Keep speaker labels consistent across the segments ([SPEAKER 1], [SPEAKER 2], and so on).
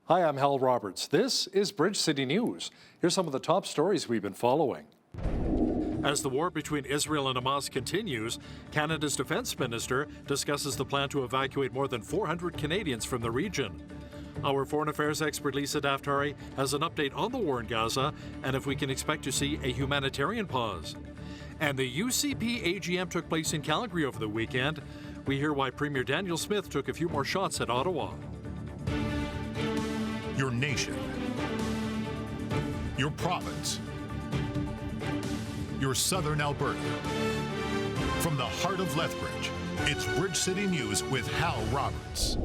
[SPEAKER 1] Hi, I'm Hal Roberts. This is Bridge City News. Here's some of the top stories we've been following. As the war between Israel and Hamas continues, Canada's defense minister discusses the plan to evacuate more than 400 Canadians from the region. Our foreign affairs expert Lisa Daftari has an update on the war in Gaza and if we can expect to see a humanitarian pause. And the UCP AGM took place in Calgary over the weekend. We hear why Premier Daniel Smith took a few more shots at Ottawa.
[SPEAKER 2] Your nation, your province, your southern Alberta. From the heart of Lethbridge, it's Bridge City News with Hal Roberts.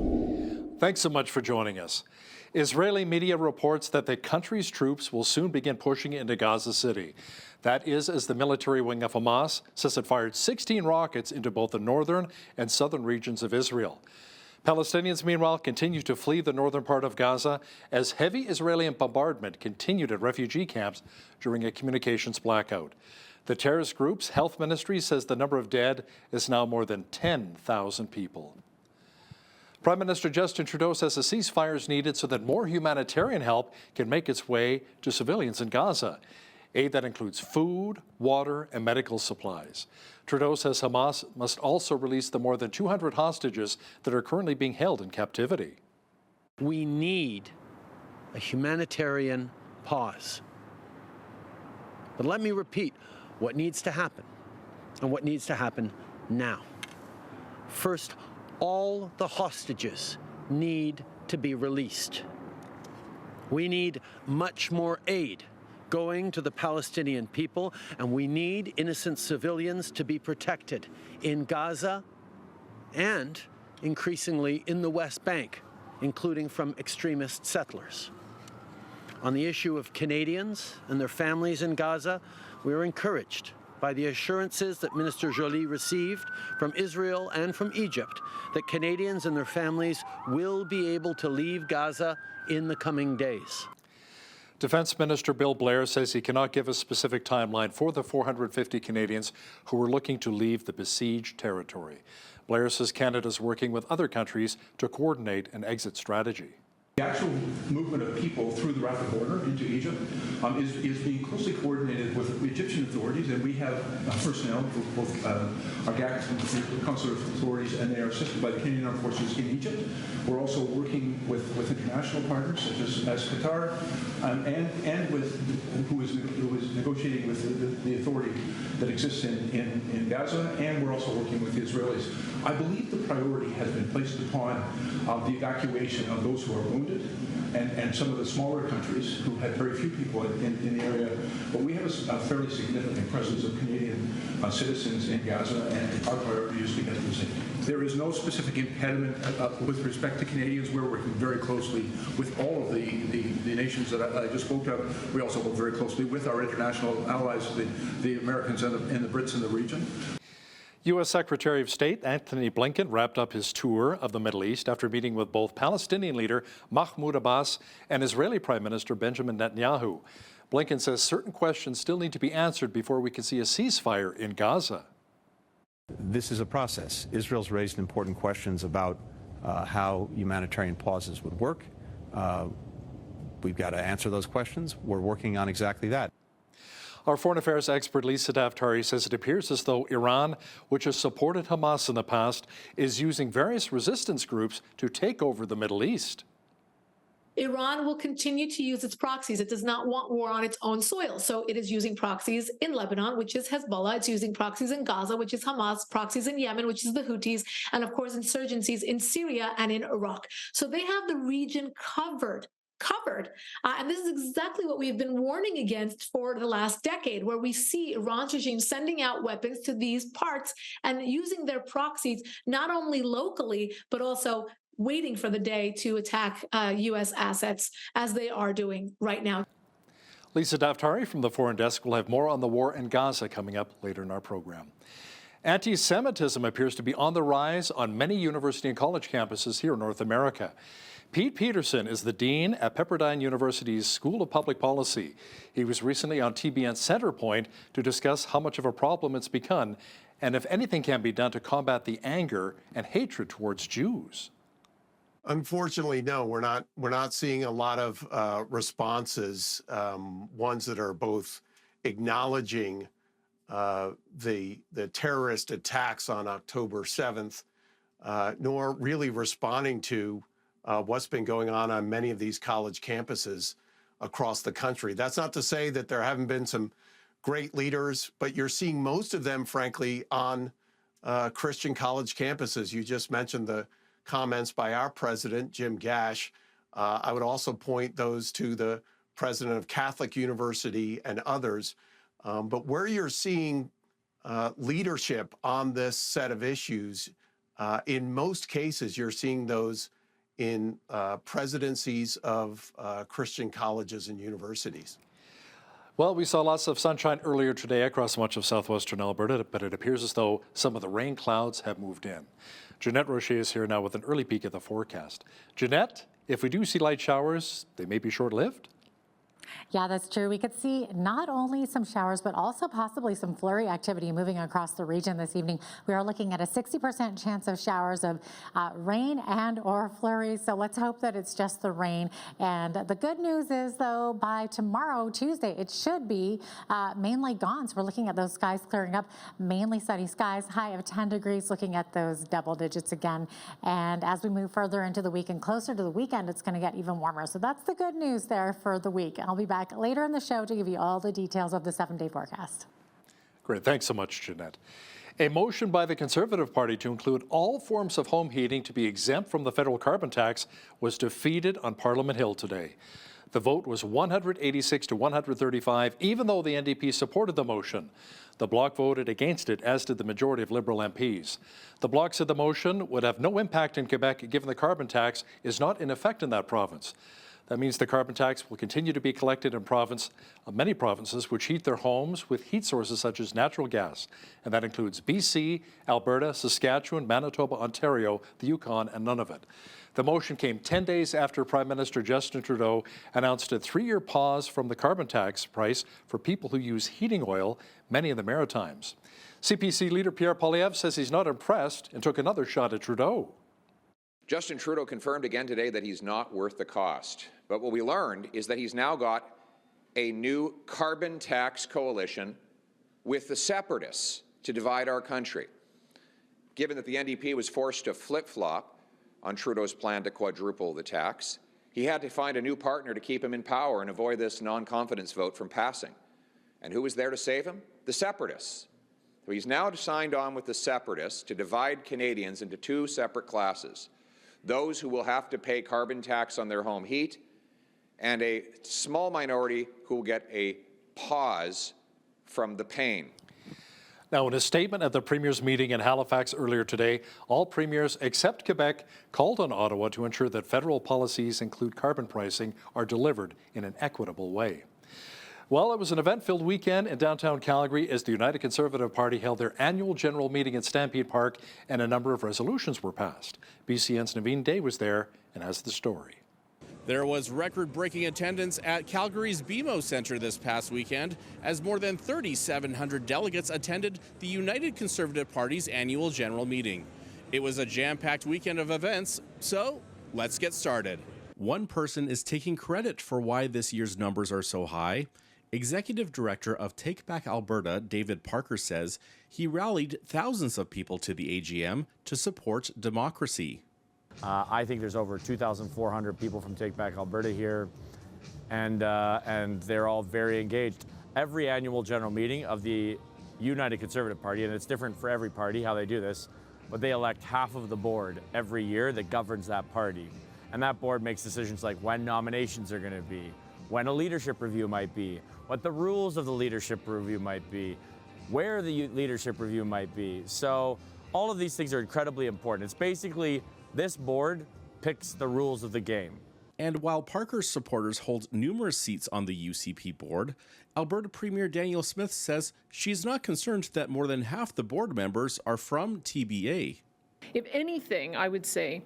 [SPEAKER 1] Thanks so much for joining us. Israeli media reports that the country's troops will soon begin pushing into Gaza City. That is as the military wing of Hamas says it fired 16 rockets into both the northern and southern regions of Israel. Palestinians, meanwhile, continue to flee the northern part of Gaza as heavy Israeli bombardment continued at refugee camps during a communications blackout. The terrorist group's health ministry says the number of dead is now more than 10,000 people. Prime Minister Justin Trudeau says a ceasefire is needed so that more humanitarian help can make its way to civilians in Gaza. Aid that includes food, water, and medical supplies. Trudeau says Hamas must also release the more than 200 hostages that are currently being held in captivity.
[SPEAKER 3] We need a humanitarian pause. But let me repeat what needs to happen and what needs to happen now. First, all the hostages need to be released. We need much more aid going to the Palestinian people, and we need innocent civilians to be protected in Gaza and increasingly in the West Bank, including from extremist settlers. On the issue of Canadians and their families in Gaza, we are encouraged by the assurances that Minister Joly received from Israel and from Egypt that Canadians and their families will be able to leave Gaza in the coming days.
[SPEAKER 1] Defense Minister Bill Blair says he cannot give a specific timeline for the 450 Canadians who are looking to leave the besieged territory. Blair says Canada is working with other countries to coordinate an exit strategy.
[SPEAKER 4] The actual movement of people through the Rafah border into Egypt is being closely coordinated with Egyptian authorities, and we have personnel, both our GAC consular authorities, and they are assisted by the Canadian Armed Forces in Egypt. We're also working with international partners such as Qatar, and with who is negotiating with the authority that exists in Gaza, and we're also working with the Israelis. I believe the priority has been placed upon the evacuation of those who are wounded and some of the smaller countries who had very few people in the area. But we have a fairly significant presence of Canadian citizens in Gaza, and our priority is to get them safe. There is no specific impediment with respect to Canadians. We're working very closely with all of the nations that I just spoke of. We also work very closely with our international allies, the Americans and the Brits in the region.
[SPEAKER 1] U.S. Secretary of State Antony Blinken wrapped up his tour of the Middle East after meeting with both Palestinian leader Mahmoud Abbas and Israeli Prime Minister Benjamin Netanyahu. Blinken says certain questions still need to be answered before we can see a ceasefire in Gaza.
[SPEAKER 5] This is a process. Israel's raised important questions about how humanitarian pauses would work. We've got to answer those questions. We're working on exactly that.
[SPEAKER 1] Our foreign affairs expert Lisa Daftari says it appears as though Iran, which has supported Hamas in the past, is using various resistance groups to take over the Middle East.
[SPEAKER 6] Iran will continue to use its proxies. It does not want war on its own soil. So it is using proxies in Lebanon, which is Hezbollah. It's using proxies in Gaza, which is Hamas, proxies in Yemen, which is the Houthis, and of course insurgencies in Syria and in Iraq. So they have the region covered. And this is exactly what we've been warning against for the last decade, where we see Iran's regime sending out weapons to these parts and using their proxies, not only locally, but also waiting for the day to attack U.S. assets, as they are doing right now.
[SPEAKER 1] Lisa Daftari from the Foreign Desk will have more on the war in Gaza coming up later in our program. Anti-Semitism appears to be on the rise on many university and college campuses here in North America. Pete Peterson is the Dean at Pepperdine University's School of Public Policy. He was recently on TBN Centerpoint to discuss how much of a problem it's become and if anything can be done to combat the anger and hatred towards Jews.
[SPEAKER 7] Unfortunately, no, we're not seeing a lot of responses, ones that are both acknowledging the terrorist attacks on October 7th, nor really responding to what's been going on many of these college campuses across the country. That's not to say that there haven't been some great leaders, but you're seeing most of them, frankly, on Christian college campuses. You just mentioned the comments by our president, Jim Gash. I would also point those to the president of Catholic University and others. But where you're seeing leadership on this set of issues, in most cases, you're seeing those in presidencies of Christian colleges and universities.
[SPEAKER 1] Well, we saw lots of sunshine earlier today across much of southwestern Alberta, but it appears as though some of the rain clouds have moved in. Jeanette Rocher is here now with an early peek at the forecast. Jeanette, if we do see light showers, they may be short-lived?
[SPEAKER 8] Yeah, that's true. We could see not only some showers, but also possibly some flurry activity moving across the region this evening. We are looking at a 60% chance of showers of rain and or flurries. So let's hope that it's just the rain. And the good news is, though, by tomorrow, Tuesday, it should be mainly gone. So we're looking at those skies clearing up, mainly sunny skies, high of 10 degrees, looking at those double digits again. And as we move further into the week and closer to the weekend, it's going to get even warmer. So that's the good news there for the week. I'll be back later in the show to give you all the details of the 7-day forecast.
[SPEAKER 1] Great. Thanks so much, Jeanette. A motion by the Conservative Party to include all forms of home heating to be exempt from the federal carbon tax was defeated on Parliament Hill today. The vote was 186 to 135, even though the NDP supported the motion. The Bloc voted against it, as did the majority of Liberal MPs. The Bloc said the motion would have no impact in Quebec, given the carbon tax is not in effect in that province. That means the carbon tax will continue to be collected in many provinces which heat their homes with heat sources such as natural gas. And that includes BC, Alberta, Saskatchewan, Manitoba, Ontario, the Yukon, and Nunavut. The motion came 10 days after Prime Minister Justin Trudeau announced a 3-year pause from the carbon tax price for people who use heating oil, many in the Maritimes. CPC leader Pierre Poilievre says he's not impressed and took another shot at Trudeau.
[SPEAKER 9] Justin Trudeau confirmed again today that he's not worth the cost. But what we learned is that he's now got a new carbon tax coalition with the separatists to divide our country. Given that the NDP was forced to flip-flop on Trudeau's plan to quadruple the tax, he had to find a new partner to keep him in power and avoid this non-confidence vote from passing. And who was there to save him? The separatists. So he's now signed on with the separatists to divide Canadians into 2 separate classes. Those who will have to pay carbon tax on their home heat, and a small minority who will get a pause from the pain.
[SPEAKER 1] Now, in a statement at the Premier's meeting in Halifax earlier today, all premiers except Quebec called on Ottawa to ensure that federal policies include carbon pricing are delivered in an equitable way. Well, it was an event-filled weekend in downtown Calgary as the United Conservative Party held their annual general meeting at Stampede Park, and a number of resolutions were passed. BCN's Naveen Day was there and has the story.
[SPEAKER 10] There was record-breaking attendance at Calgary's BMO Centre this past weekend as more than 3,700 delegates attended the United Conservative Party's annual general meeting. It was a jam-packed weekend of events, so let's get started. One person is taking credit for why this year's numbers are so high. Executive Director of Take Back Alberta, David Parker, says he rallied thousands of people to the AGM to support democracy.
[SPEAKER 11] I think there's over 2,400 people from Take Back Alberta here, and they're all very engaged. Every annual general meeting of the United Conservative Party, and it's different for every party how they do this, but they elect half of the board every year that governs that party. And that board makes decisions like when nominations are going to be, when a leadership review might be, what the rules of the leadership review might be, where the leadership review might be. So all of these things are incredibly important. It's basically this board picks the rules of the game.
[SPEAKER 10] And while Parker's supporters hold numerous seats on the UCP board, Alberta Premier Danielle Smith says she's not concerned that more than half the board members are from TBA.
[SPEAKER 12] If anything, I would say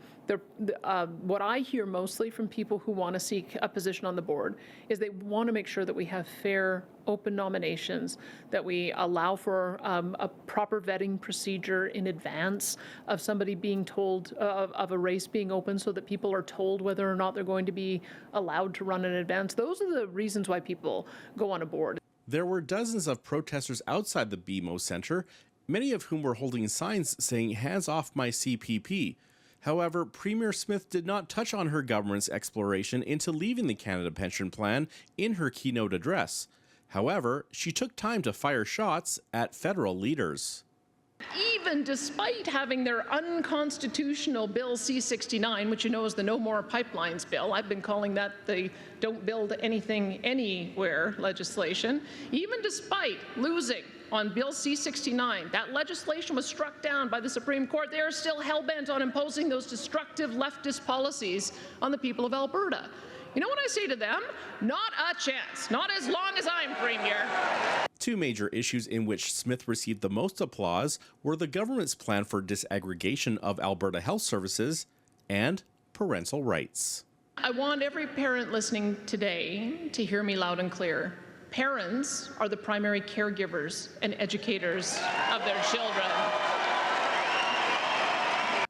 [SPEAKER 12] what I hear mostly from people who want to seek a position on the board is they want to make sure that we have fair, open nominations, that we allow for a proper vetting procedure in advance of somebody being told of a race being open, so that people are told whether or not they're going to be allowed to run in advance. Those are the reasons why people go on a board.
[SPEAKER 10] There were dozens of protesters outside the BMO Centre, many of whom were holding signs saying, "Hands off my CPP." However, Premier Smith did not touch on her government's exploration into leaving the Canada Pension Plan in her keynote address. However, she took time to fire shots at federal leaders.
[SPEAKER 12] Even despite having their unconstitutional Bill C-69, which you know is the No More Pipelines bill, I've been calling that the Don't Build Anything Anywhere legislation, even despite losing on Bill C-69, that legislation was struck down by the Supreme Court. They are still hell-bent on imposing those destructive leftist policies on the people of Alberta. You know what I say to them? Not a chance. Not as long as I'm Premier.
[SPEAKER 10] Two major issues in which Smith received the most applause were the government's plan for disaggregation of Alberta Health Services and parental rights.
[SPEAKER 12] I want every parent listening today to hear me loud and clear. Parents are the primary caregivers and educators of their children.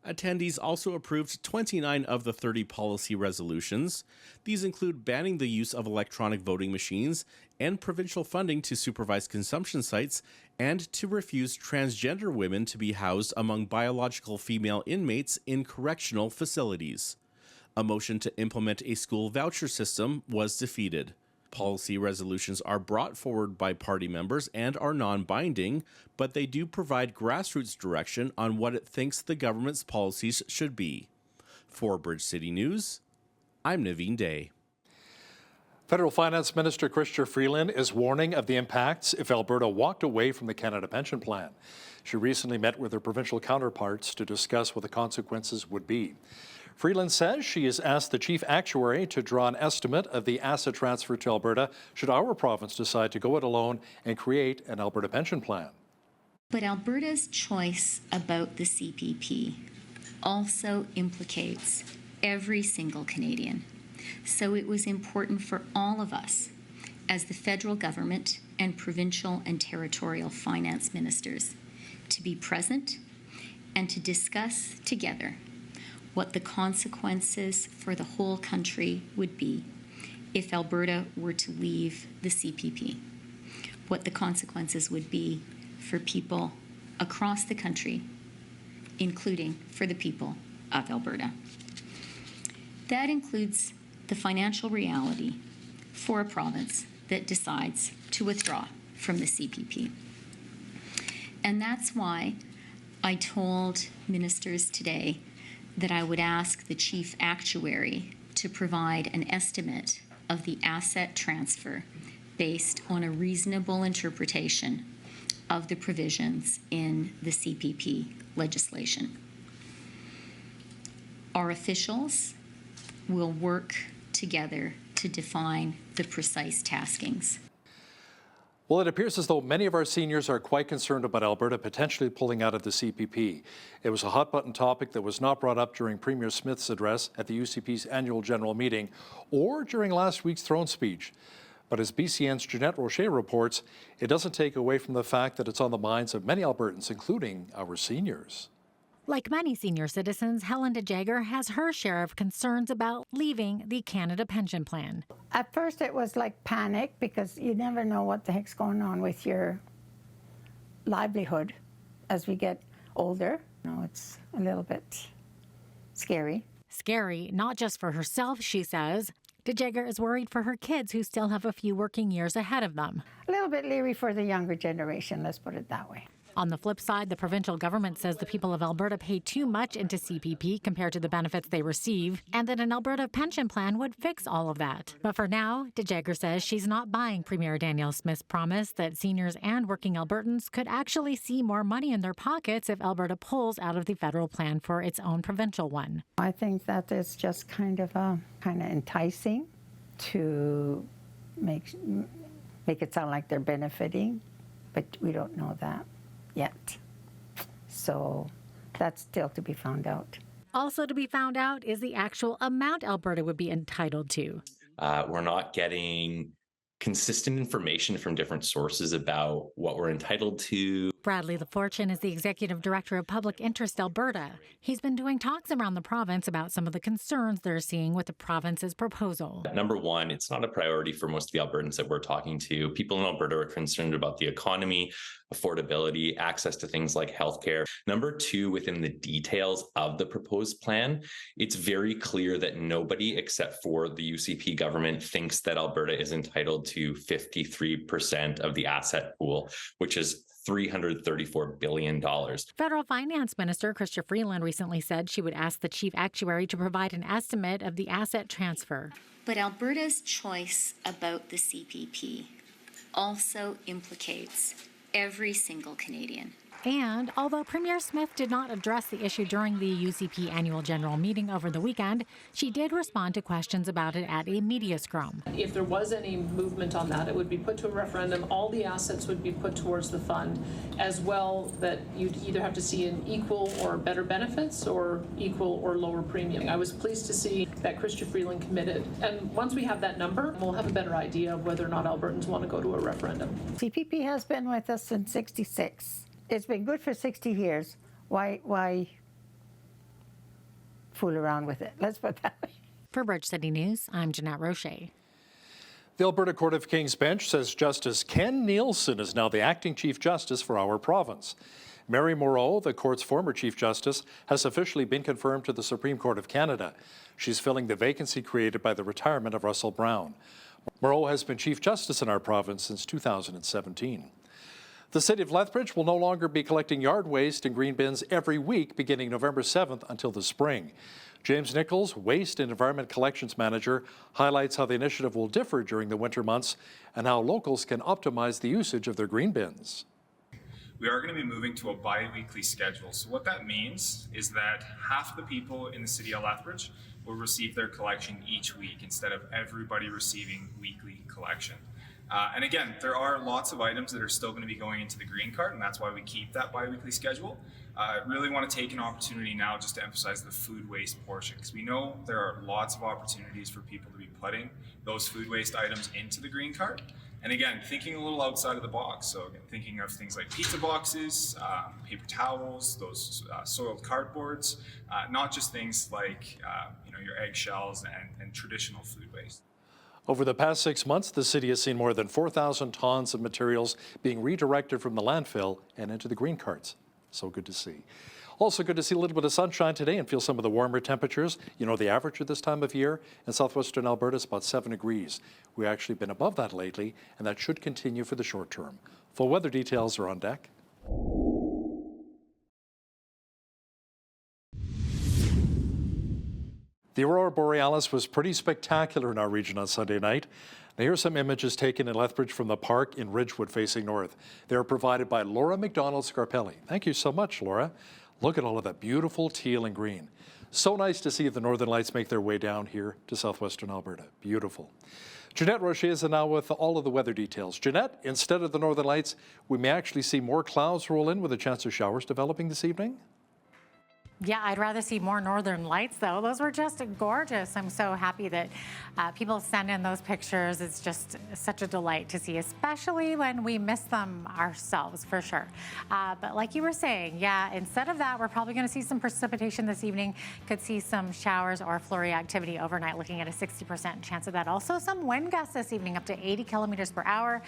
[SPEAKER 10] Attendees also approved 29 of the 30 policy resolutions. These include banning the use of electronic voting machines and provincial funding to supervise consumption sites, and to refuse transgender women to be housed among biological female inmates in correctional facilities. A motion to implement a school voucher system was defeated. Policy resolutions are brought forward by party members and are non-binding, but they do provide grassroots direction on what it thinks the government's policies should be. For Bridge City News, I'm Naveen Day.
[SPEAKER 1] Federal Finance Minister Chrystia Freeland is warning of the impacts if Alberta walked away from the Canada Pension Plan. She recently met with her provincial counterparts to discuss what the consequences would be. Freeland says she has asked the chief actuary to draw an estimate of the asset transfer to Alberta should our province decide to go it alone and create an Alberta pension plan.
[SPEAKER 13] But Alberta's choice about the CPP also implicates every single Canadian. So it was important for all of us, as the federal government and provincial and territorial finance ministers, to be present and to discuss together what the consequences for the whole country would be if Alberta were to leave the CPP, what the consequences would be for people across the country, including for the people of Alberta. That includes the financial reality for a province that decides to withdraw from the CPP. And that's why I told ministers today that I would ask the chief actuary to provide an estimate of the asset transfer based on a reasonable interpretation of the provisions in the CPP legislation. Our officials will work together to define the precise taskings.
[SPEAKER 1] Well, it appears as though many of our seniors are quite concerned about Alberta potentially pulling out of the CPP. It was a hot-button topic that was not brought up during Premier Smith's address at the UCP's annual general meeting or during last week's throne speech. But as BCN's Jeanette Rocher reports, it doesn't take away from the fact that it's on the minds of many Albertans, including our seniors.
[SPEAKER 8] Like many senior citizens, Helen DeJager has her share of concerns about leaving the Canada Pension Plan.
[SPEAKER 14] At first it was like panic because you never know what the heck's going on with your livelihood as we get older. It's a little bit scary.
[SPEAKER 8] Scary, not just for herself, she says. DeJager is worried for her kids who still have a few working years ahead of them.
[SPEAKER 14] A little bit leery for the younger generation, let's put it that way.
[SPEAKER 8] On the flip side, the provincial government says the people of Alberta pay too much into CPP compared to the benefits they receive, and that an Alberta pension plan would fix all of that. But for now, DeJager says she's not buying Premier Danielle Smith's promise that seniors and working Albertans could actually see more money in their pockets if Alberta pulls out of the federal plan for its own provincial one.
[SPEAKER 14] I think that it's just kind of enticing to make it sound like they're benefiting, but we don't know that yet. So that's still to be found out.
[SPEAKER 8] Also to be found out is the actual amount Alberta would be entitled to.
[SPEAKER 15] We're not getting consistent information from different sources about what we're entitled to.
[SPEAKER 8] Bradley LaFortune is the Executive Director of Public Interest Alberta. He's been doing talks around the province about some of the concerns they're seeing with the province's proposal.
[SPEAKER 15] Number one, it's not a priority for most of the Albertans that we're talking to. People in Alberta are concerned about the economy, affordability, access to things like healthcare. Number two, within the details of the proposed plan, it's very clear that nobody except for the UCP government thinks that Alberta is entitled to 53% of the asset pool, which is $334 billion.
[SPEAKER 8] Federal Finance Minister Chrystia Freeland recently said she would ask the chief actuary to provide an estimate of the asset transfer.
[SPEAKER 13] But Alberta's choice about the CPP also implicates every single Canadian.
[SPEAKER 8] And although Premier Smith did not address the issue during the UCP annual general meeting over the weekend, she did respond to questions about it at a media scrum.
[SPEAKER 12] If there was any movement on that, it would be put to a referendum. All the assets would be put towards the fund, as well that you'd either have to see an equal or better benefits or equal or lower premium. I was pleased to see that Chrystia Freeland committed. And once we have that number, we'll have a better idea of whether or not Albertans want to go to a referendum.
[SPEAKER 14] CPP has been with us since '66. It's been good for 60 years. Why fool around with it? Let's put it that way.
[SPEAKER 8] For Bridge City News, I'm Jeanette Roche.
[SPEAKER 1] The Alberta Court of King's Bench says Justice Ken Nielsen is now the acting Chief Justice for our province. Mary Moreau, the court's former Chief Justice, has officially been confirmed to the Supreme Court of Canada. She's filling the vacancy created by the retirement of Russell Brown. Moreau has been Chief Justice in our province since 2017. The City of Lethbridge will no longer be collecting yard waste in green bins every week beginning November 7th until the spring. James Nichols, Waste and Environment Collections Manager, highlights how the initiative will differ during the winter months and how locals can optimize the usage of their green bins.
[SPEAKER 16] We are going to be moving to a bi-weekly schedule. So what that means is that half of the people in the City of Lethbridge will receive their collection each week instead of everybody receiving weekly collection. And again, there are lots of items that are still going to be going into the green cart, and that's why we keep that bi-weekly schedule. I really want to take an opportunity now just to emphasize the food waste portion, because we know there are lots of opportunities for people to be putting those food waste items into the green cart. And again, thinking a little outside of the box. So again, thinking of things like pizza boxes, paper towels, those soiled cardboards, not just things like your eggshells and traditional food waste.
[SPEAKER 1] Over the past 6 months, the city has seen more than 4,000 tons of materials being redirected from the landfill and into the green carts. So good to see. Also good to see a little bit of sunshine today and feel some of the warmer temperatures. You know, the average at this time of year in southwestern Alberta is about 7 degrees. We've actually been above that lately, and that should continue for the short term. Full weather details are on deck. The Aurora Borealis was pretty spectacular in our region on Sunday night. Now here are some images taken in Lethbridge from the park in Ridgewood facing north. They are provided by Laura McDonald-Scarpelli. Thank you so much, Laura. Look at all of that beautiful teal and green. So nice to see the Northern Lights make their way down here to southwestern Alberta. Beautiful. Jeanette Roche is now with all of the weather details. Jeanette, instead of the Northern Lights, we may actually see more clouds roll in with a chance of showers developing this evening?
[SPEAKER 8] Yeah, I'd rather see more northern lights, though. Those were just gorgeous. I'm so happy that people send in those pictures. It's just such a delight to see, especially when we miss them ourselves, for sure. But like you were saying, yeah, instead of that, we're probably going to see some precipitation this evening. Could see some showers or flurry activity overnight, looking at a 60% chance of that. Also, some wind gusts this evening, up to 80 kilometers per hour.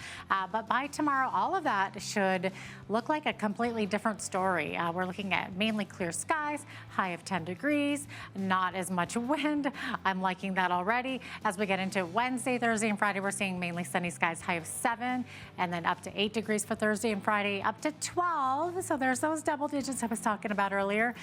[SPEAKER 8] But by tomorrow, all of that should look like a completely different story. We're looking at mainly clear skies, high of 10 degrees, not as much wind. I'm liking that already. As we get into Wednesday, Thursday, and Friday, we're seeing mainly sunny skies, high of 7, and then up to 8 degrees for Thursday and Friday, up to 12. So there's those double digits I was talking about earlier.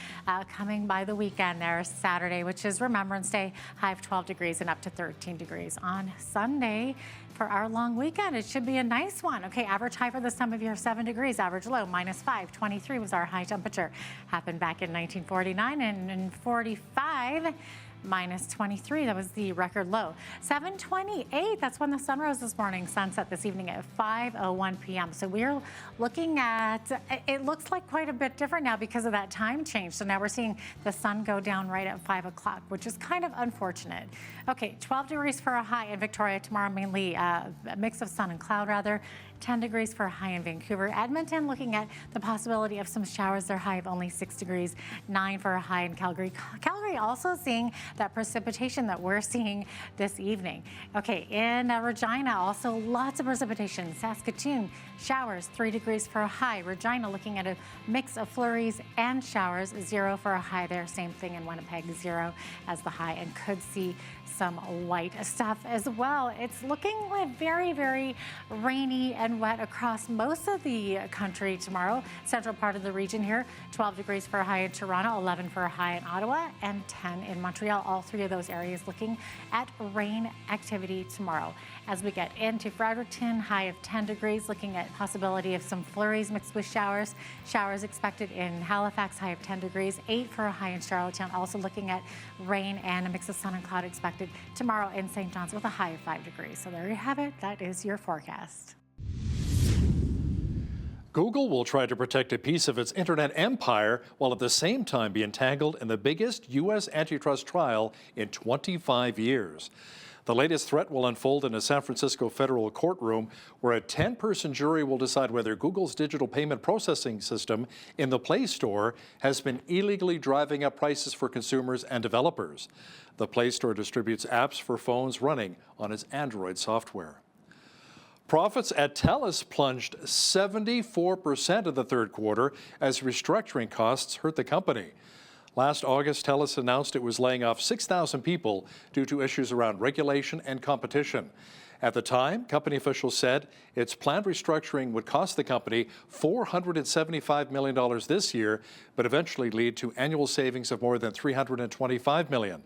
[SPEAKER 8] Coming by the weekend there, Saturday, which is Remembrance Day, high of 12 degrees and up to 13 degrees on Sunday. For our long weekend, it should be a nice one. Okay, average high for this time of year, 7 degrees. Average low, -5. 23 was our high temperature. Happened back in 1949, and in 45, minus 23. That was the record low. 7:28, that's when the sun rose this morning. Sunset this evening at 5:01 p.m. So we're looking at, it looks like quite a bit different now because of that time change. So now we're seeing the sun go down right at 5 o'clock, which is kind of unfortunate. Okay, 12 degrees for a high in Victoria tomorrow, mainly a mix of sun and cloud rather. 10 degrees for a high in Vancouver. Edmonton looking at the possibility of some showers. Their high of only 6 degrees. 9 for a high in Calgary. Calgary also seeing that precipitation that we're seeing this evening. Okay, in Regina also lots of precipitation. Saskatoon showers, 3 degrees for a high. Regina looking at a mix of flurries and showers. 0 for a high there. Same thing in Winnipeg, 0 as the high, and could see some white stuff as well. It's looking like very, very rainy and wet across most of the country tomorrow. Central part of the region here, 12 degrees for a high in Toronto, 11 for a high in Ottawa, and 10 in Montreal. All three of those areas looking at rain activity tomorrow. As we get into Fredericton, high of 10 degrees, looking at possibility of some flurries mixed with showers. Showers expected in Halifax, high of 10 degrees, 8 for a high in Charlottetown. Also looking at rain and a mix of sun and cloud expected tomorrow in St. John's with a high of 5 degrees. So there you have it. That is your forecast.
[SPEAKER 1] Google will try to protect a piece of its internet empire while at the same time be entangled in the biggest U.S. antitrust trial in 25 years. The latest threat will unfold in a San Francisco federal courtroom where a 10-person jury will decide whether Google's digital payment processing system in the Play Store has been illegally driving up prices for consumers and developers. The Play Store distributes apps for phones running on its Android software. Profits at TELUS plunged 74% in the third quarter as restructuring costs hurt the company. Last August, TELUS announced it was laying off 6,000 people due to issues around regulation and competition. At the time, company officials said its planned restructuring would cost the company $475 million this year, but eventually lead to annual savings of more than $325 million.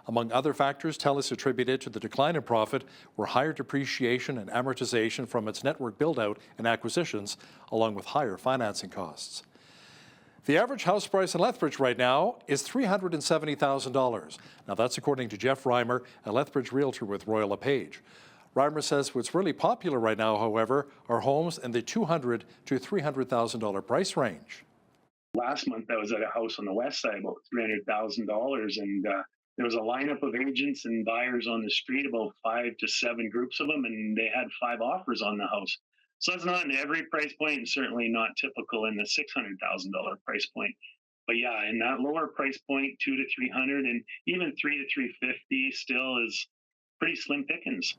[SPEAKER 1] Among other factors, TELUS attributed to the decline in profit were higher depreciation and amortization from its network build-out and acquisitions, along with higher financing costs. The average house price in Lethbridge right now is $370,000. Now that's according to Jeff Reimer, a Lethbridge realtor with Royal LePage. Reimer says what's really popular right now, however, are homes in the $200,000 to $300,000 price range.
[SPEAKER 17] Last month I was at a house on the west side, about $300,000, and there was a lineup of agents and buyers on the street, about 5 to 7 groups of them, and they had 5 offers on the house. So that's not in every price point, and certainly not typical in the $600,000 price point. But yeah, in that lower price point, 2 to 300, and even 3 to 350 still is pretty slim pickings.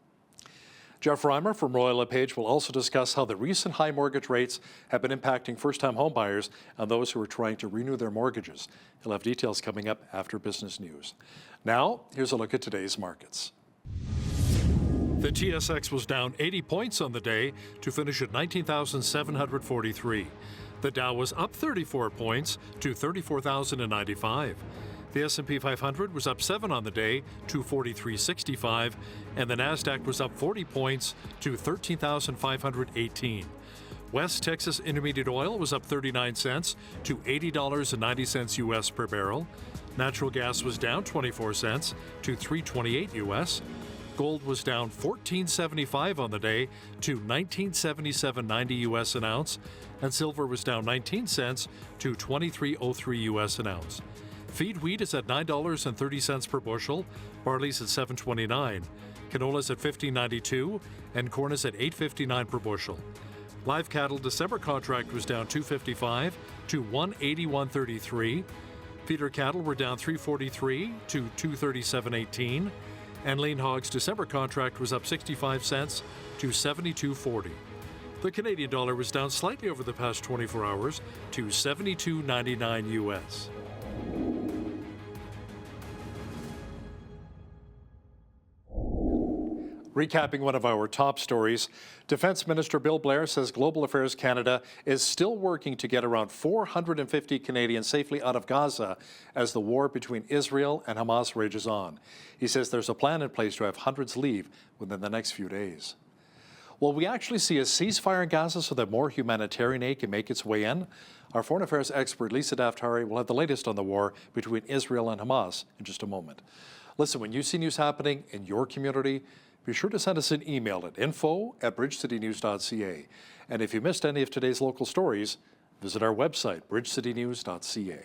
[SPEAKER 1] Jeff Reimer from Royal LePage will also discuss how the recent high mortgage rates have been impacting first-time homebuyers and those who are trying to renew their mortgages. He'll have details coming up after business news. Now, here's a look at today's markets. The TSX was down 80 points on the day to finish at 19,743. The Dow was up 34 points to 34,095. The S&P 500 was up 7 on the day to 4365, and the Nasdaq was up 40 points to 13,518. West Texas Intermediate Oil was up 39 cents to $80.90 U.S. per barrel. Natural gas was down 24 cents to $3.28 U.S. Gold was down $14.75 on the day to $19.7790 U.S. an ounce, and silver was down 19 cents to $23.03 U.S. an ounce. Feed wheat is at $9.30 per bushel, barley's at $7.29, canola's at $15.92, and corn is at $8.59 per bushel. Live cattle December contract was down $2.55 to $181.33. Feeder cattle were down $3.43 to $237.18. And lean hogs December contract was up 65 cents to $72.40. The Canadian dollar was down slightly over the past 24 hours to $72.99 U.S. Recapping one of our top stories, Defense Minister Bill Blair says Global Affairs Canada is still working to get around 450 Canadians safely out of Gaza as the war between Israel and Hamas rages on. He says there's a plan in place to have hundreds leave within the next few days. Will we actually see a ceasefire in Gaza so that more humanitarian aid can make its way in? Our foreign affairs expert, Lisa Daftari, will have the latest on the war between Israel and Hamas in just a moment. Listen, when you see news happening in your community, be sure to send us an email at info@bridgecitynews.ca. And if you missed any of today's local stories, visit our website, bridgecitynews.ca.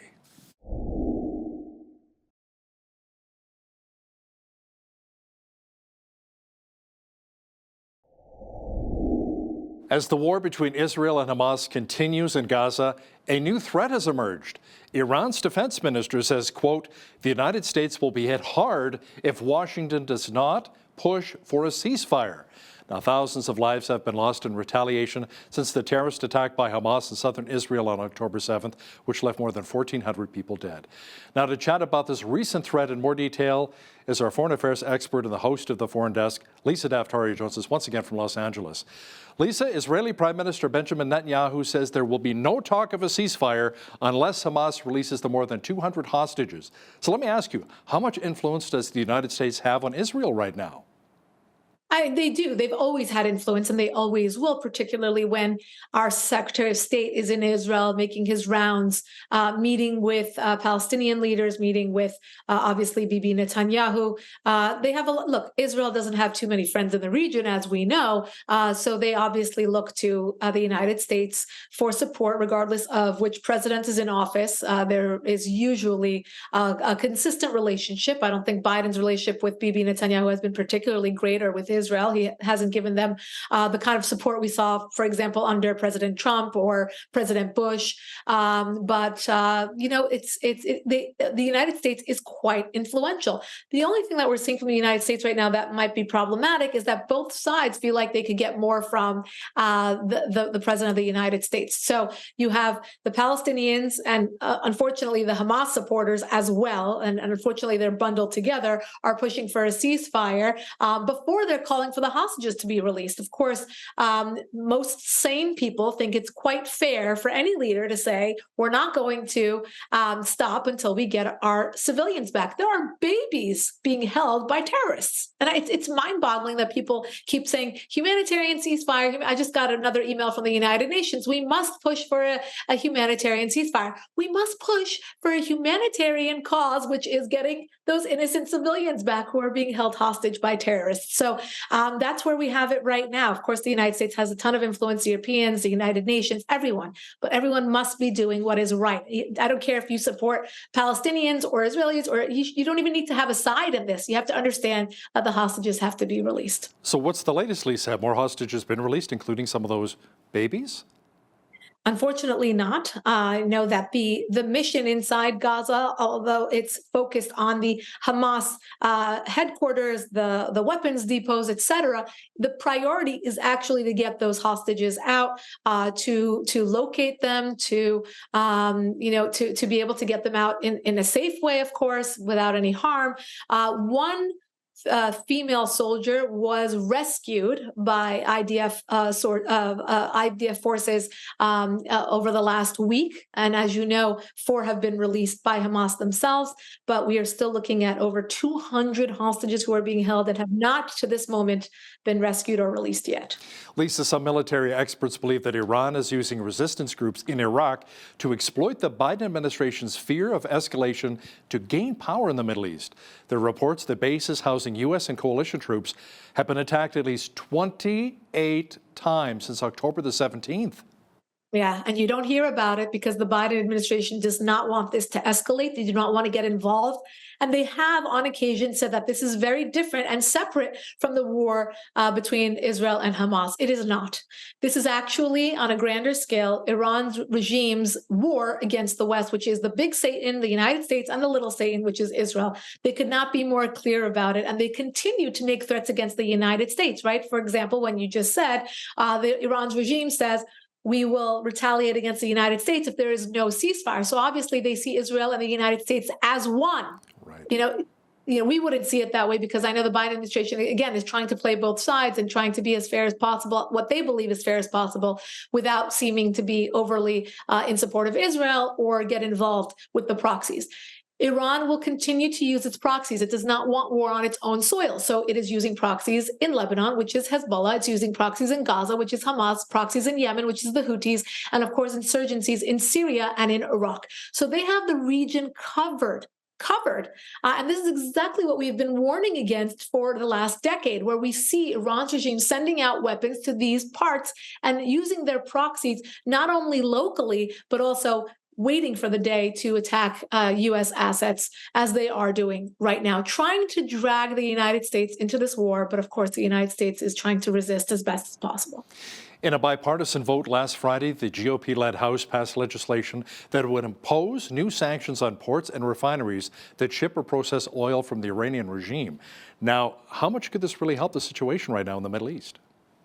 [SPEAKER 1] As the war between Israel and Hamas continues in Gaza, a new threat has emerged. Iran's defense minister says, quote, the United States will be hit hard if Washington does not push for a ceasefire. Now, thousands of lives have been lost in retaliation since the terrorist attack by Hamas in southern Israel on October 7th, which left more than 1,400 people dead. Now, to chat about this recent threat in more detail is our foreign affairs expert and the host of the Foreign Desk, Lisa Daftari, joins us once again from Los Angeles. Lisa, Israeli Prime Minister Benjamin Netanyahu says there will be no talk of a ceasefire unless Hamas releases the more than 200 hostages. So let me ask you, how much influence does the United States have on Israel right now?
[SPEAKER 6] They do. They've always had influence, and they always will, particularly when our Secretary of State is in Israel making his rounds, meeting with Palestinian leaders, meeting with, obviously, Bibi Netanyahu. They have look, Israel doesn't have too many friends in the region, as we know, so they obviously look to the United States for support, regardless of which president is in office. There is usually a consistent relationship. I don't think Biden's relationship with Bibi Netanyahu has been particularly great, or with Israel. He hasn't given them the kind of support we saw, for example, under President Trump or President Bush. But you know, the United States is quite influential. The only thing that we're seeing from the United States right now that might be problematic is that both sides feel like they could get more from the president of the United States. So you have the Palestinians and unfortunately the Hamas supporters as well, and unfortunately they're bundled together, are pushing for a ceasefire before they're calling for the hostages to be released. Of course, most sane people think it's quite fair for any leader to say, we're not going to stop until we get our civilians back. There are babies being held by terrorists. And it's mind-boggling that people keep saying humanitarian ceasefire. I just got another email from the United Nations. We must push for a humanitarian ceasefire. We must push for a humanitarian cause, which is getting those innocent civilians back who are being held hostage by terrorists. So that's where we have it right now. Of course, the United States has a ton of influence, the Europeans, the United Nations, everyone, but everyone must be doing what is right. I don't care if you support Palestinians or Israelis, or you don't even need to have a side in this. You have to understand that the hostages have to be released.
[SPEAKER 1] So what's the latest, Lisa? Have more hostages been released, including some of those babies?
[SPEAKER 6] Unfortunately not. I know that the mission inside Gaza, although it's focused on the Hamas headquarters, the weapons depots, etc., the priority is actually to get those hostages out, to locate them, to be able to get them out in a safe way, of course, without any harm. One female soldier was rescued by IDF forces over the last week. And as you know, 4 have been released by Hamas themselves, but we are still looking at over 200 hostages who are being held and have not to this moment been rescued or released yet.
[SPEAKER 1] Lisa, some military experts believe that Iran is using resistance groups in Iraq to exploit the Biden administration's fear of escalation to gain power in the Middle East. There are reports that bases housing U.S. and coalition troops have been attacked at least 28 times since October the 17th.
[SPEAKER 6] Yeah, and you don't hear about it because the Biden administration does not want this to escalate. They do not want to get involved. And they have on occasion said that this is very different and separate from the war between Israel and Hamas. It is not. This is actually, on a grander scale, Iran's regime's war against the West, which is the big Satan, the United States, and the little Satan, which is Israel. They could not be more clear about it. And they continue to make threats against the United States, right? For example, when you just said Iran's regime says, we will retaliate against the United States if there is no ceasefire. So obviously they see Israel and the United States as one. Right. You know, we wouldn't see it that way because I know the Biden administration, again, is trying to play both sides and trying to be as fair as possible, what they believe is fair as possible, without seeming to be overly in support of Israel or get involved with the proxies. Iran will continue to use its proxies. It does not want war on its own soil. So it is using proxies in Lebanon, which is Hezbollah. It's using proxies in Gaza, which is Hamas, proxies in Yemen, which is the Houthis, and of course, insurgencies in Syria and in Iraq. So they have the region covered. And this is exactly what we've been warning against for the last decade, where we see Iran's regime sending out weapons to these parts and using their proxies, not only locally, but also waiting for the day to attack U.S. assets, as they are doing right now, trying to drag the United States into this war. But of course, the United States is trying to resist as best as possible.
[SPEAKER 1] In a bipartisan vote last Friday, the GOP-led House passed legislation that would impose new sanctions on ports and refineries that ship or process oil from the Iranian regime. Now, how much could this really help the situation right now in the Middle East?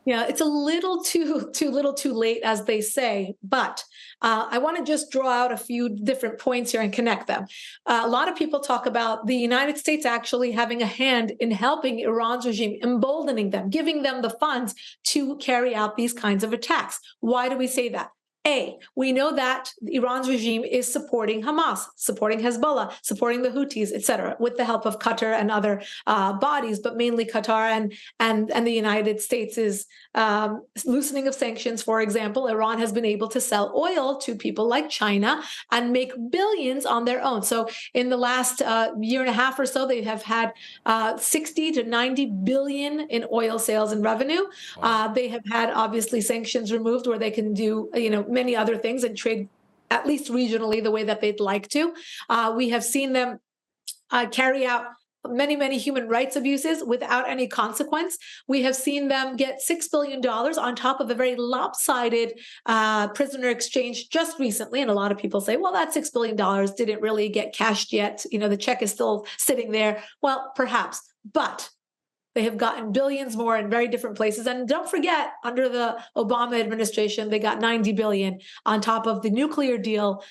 [SPEAKER 6] Yeah, it's a little too late, as they say, but I want to just draw out a few different points here and connect them. A lot of people talk about the United States actually having a hand in helping Iran's regime, emboldening them, giving them the funds to carry out these kinds of attacks. Why do we say that? We know that Iran's regime is supporting Hamas, supporting Hezbollah, supporting the Houthis, etc., with the help of Qatar and other bodies, but mainly Qatar and the United States is loosening of sanctions. For example, Iran has been able to sell oil to people like China and make billions on their own. So in the last year and a half or so, they have had 60 to 90 billion in oil sales and revenue. They have had obviously sanctions removed where they can do, many other things and trade at least regionally the way that they'd like to. We have seen them carry out many human rights abuses without any consequence. We have seen them get $6 billion on top of a very lopsided prisoner exchange just recently. And a lot of people say, well, that $6 billion didn't really get cashed yet. The check is still sitting there. Well, perhaps, but they have gotten billions more in very different places. And don't forget, under the Obama administration, they got 90 billion on top of the nuclear deal,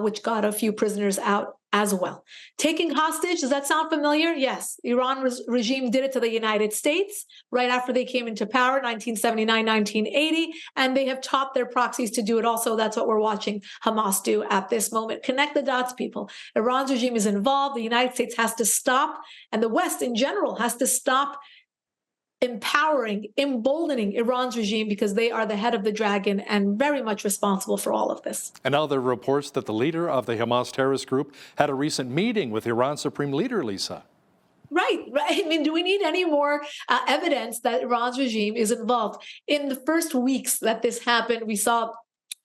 [SPEAKER 6] which got a few prisoners out as well. Taking hostage, does that sound familiar? Yes. Iran regime did it to the United States right after they came into power, 1979, 1980, and they have taught their proxies to do it also. That's what we're watching Hamas do at this moment. Connect the dots, people. Iran's regime is involved. The United States has to stop, and the West in general has to stop empowering, emboldening Iran's regime, because they are the head of the dragon and very much responsible for all of this.
[SPEAKER 1] And now there are reports that the leader of the Hamas terrorist group had a recent meeting with Iran's supreme leader, Lisa.
[SPEAKER 6] Right. I mean, do we need any more evidence that Iran's regime is involved? In the first weeks that this happened, we saw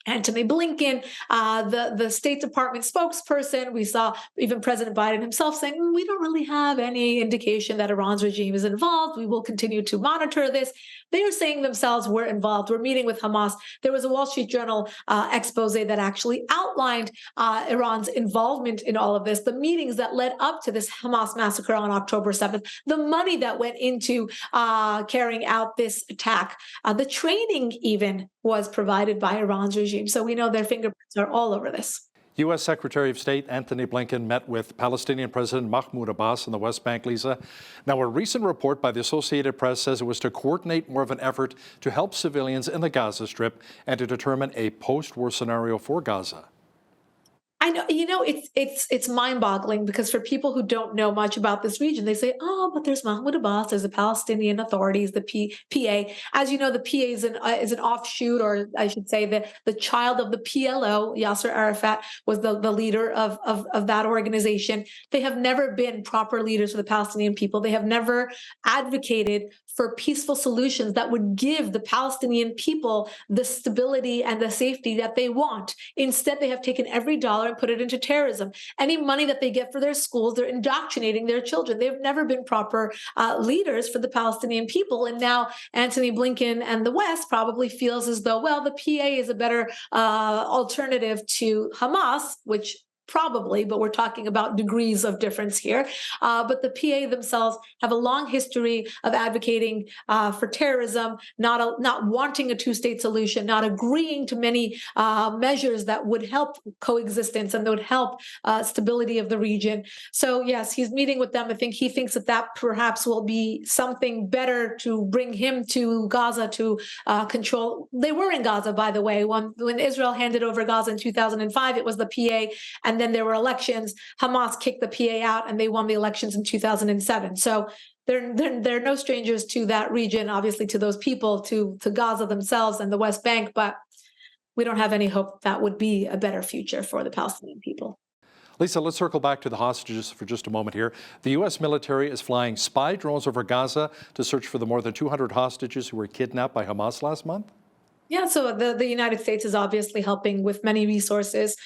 [SPEAKER 6] Antony Blinken, the State Department spokesperson. We saw even President Biden himself saying, we don't really have any indication that Iran's regime is involved. We will continue to monitor this. They are saying themselves, we're involved. We're meeting with Hamas. There was a Wall Street Journal expose that actually outlined Iran's involvement in all of this, the meetings that led up to this Hamas massacre on October 7th, the money that went into carrying out this attack, the training even was provided by Iran's regime. So we know their fingerprints are all over this.
[SPEAKER 1] U.S. Secretary of State Antony Blinken met with Palestinian President Mahmoud Abbas in the West Bank, Lisa. Now, a recent report by the Associated Press says it was to coordinate more of an effort to help civilians in the Gaza Strip and to determine a post-war scenario for Gaza.
[SPEAKER 6] I know, it's mind-boggling, because for people who don't know much about this region, they say, oh, but there's Mahmoud Abbas, there's the Palestinian Authorities, the PA. As you know, the PA is an offshoot, or I should say the child of the PLO. Yasser Arafat was the leader of that organization. They have never been proper leaders for the Palestinian people. They have never advocated for peaceful solutions that would give the Palestinian people the stability and the safety that they want. Instead, they have taken every dollar and put it into terrorism. Any money that they get for their schools, they're indoctrinating their children. They've never been proper leaders for the Palestinian people. And now Antony Blinken and the West probably feels as though, well, the PA is a better alternative to Hamas, which probably, but we're talking about degrees of difference here. But the PA themselves have a long history of advocating for terrorism, not wanting a two-state solution, not agreeing to many measures that would help coexistence and that would help stability of the region. So yes, he's meeting with them. I think he thinks that perhaps will be something better to bring him to Gaza to control. They were in Gaza, by the way. When Israel handed over Gaza in 2005, it was the PA and and then there were elections. Hamas kicked the PA out, and they won the elections in 2007. So they're no strangers to that region, obviously to those people, to Gaza themselves and the West Bank, but we don't have any hope that would be a better future for the Palestinian people.
[SPEAKER 1] Lisa, let's circle back to the hostages for just a moment here. The U.S. military is flying spy drones over Gaza to search for the more than 200 hostages who were kidnapped by Hamas last month.
[SPEAKER 6] Yeah, so the United States is obviously helping with many resources.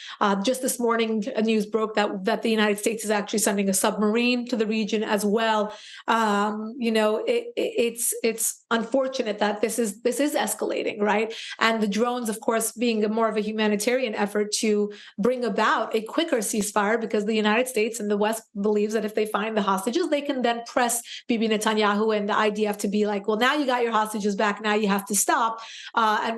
[SPEAKER 6] Just this morning, news broke that the United States is actually sending a submarine to the region as well. It's unfortunate that this is escalating, right? And the drones, of course, being more of a humanitarian effort to bring about a quicker ceasefire, because the United States and the West believes that if they find the hostages, they can then press Bibi Netanyahu and the IDF to be like, well, now you got your hostages back, now you have to stop.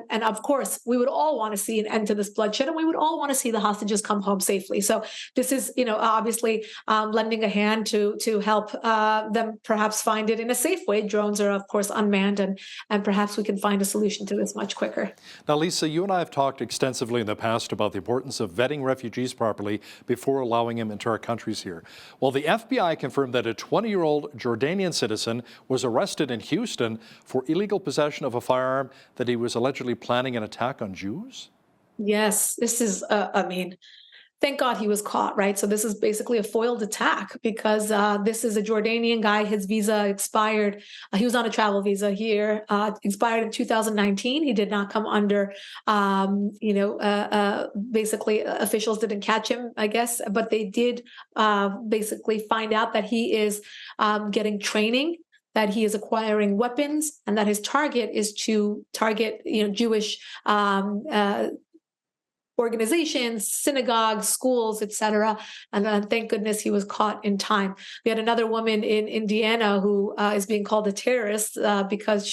[SPEAKER 6] And of course, we would all want to see an end to this bloodshed, and we would all want to see the hostages come home safely. So this is, obviously lending a hand to help them perhaps find it in a safe way. Drones are, of course, unmanned, and perhaps we can find a solution to this much quicker.
[SPEAKER 1] Now, Lisa, you and I have talked extensively in the past about the importance of vetting refugees properly before allowing them into our countries here. Well, the FBI confirmed that a 20-year-old Jordanian citizen was arrested in Houston for illegal possession of a firearm that he was allegedly planning an attack on Jews?
[SPEAKER 6] Yes, this is, thank God he was caught, right? So this is basically a foiled attack, because this is a Jordanian guy. His visa expired. He was on a travel visa here, expired in 2019. He did not come under, basically officials didn't catch him, I guess, but they did basically find out that he is getting training, that he is acquiring weapons, and that his target is to target, Jewish organizations, synagogues, schools, etc. And thank goodness he was caught in time. We had another woman in Indiana who is being called a terrorist because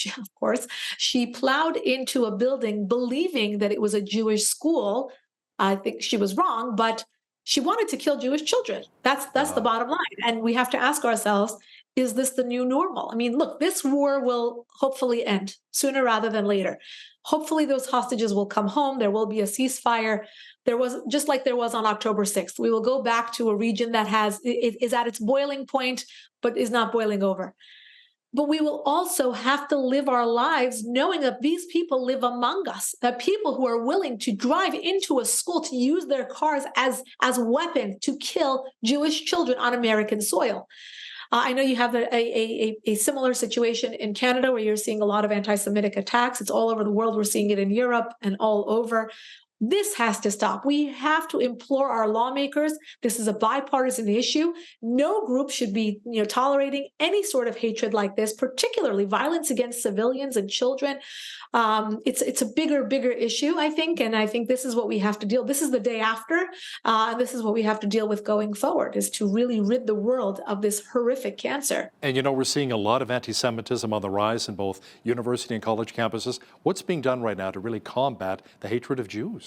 [SPEAKER 6] she plowed into a building believing that it was a Jewish school. I think she was wrong, but she wanted to kill Jewish children. That's the bottom line. And we have to ask ourselves, is this the new normal? I mean, look, this war will hopefully end sooner rather than later. Hopefully those hostages will come home. There will be a ceasefire. There was, just like there was on October 6th, we will go back to a region that is at its boiling point, but is not boiling over. But we will also have to live our lives knowing that these people live among us, that people who are willing to drive into a school to use their cars as weapons to kill Jewish children on American soil. I know you have a similar situation in Canada where you're seeing a lot of anti-Semitic attacks. It's all over the world. We're seeing it in Europe and all over. This has to stop. We have to implore our lawmakers. This is a bipartisan issue. No group should be, tolerating any sort of hatred like this, particularly violence against civilians and children. It's a bigger issue, I think, and I think this is what we have to deal. This is the day after, and this is what we have to deal with going forward: is to really rid the world of this horrific cancer. And
[SPEAKER 1] we're seeing a lot of anti-Semitism on the rise in both university and college campuses. What's being done right now to really combat the hatred of Jews?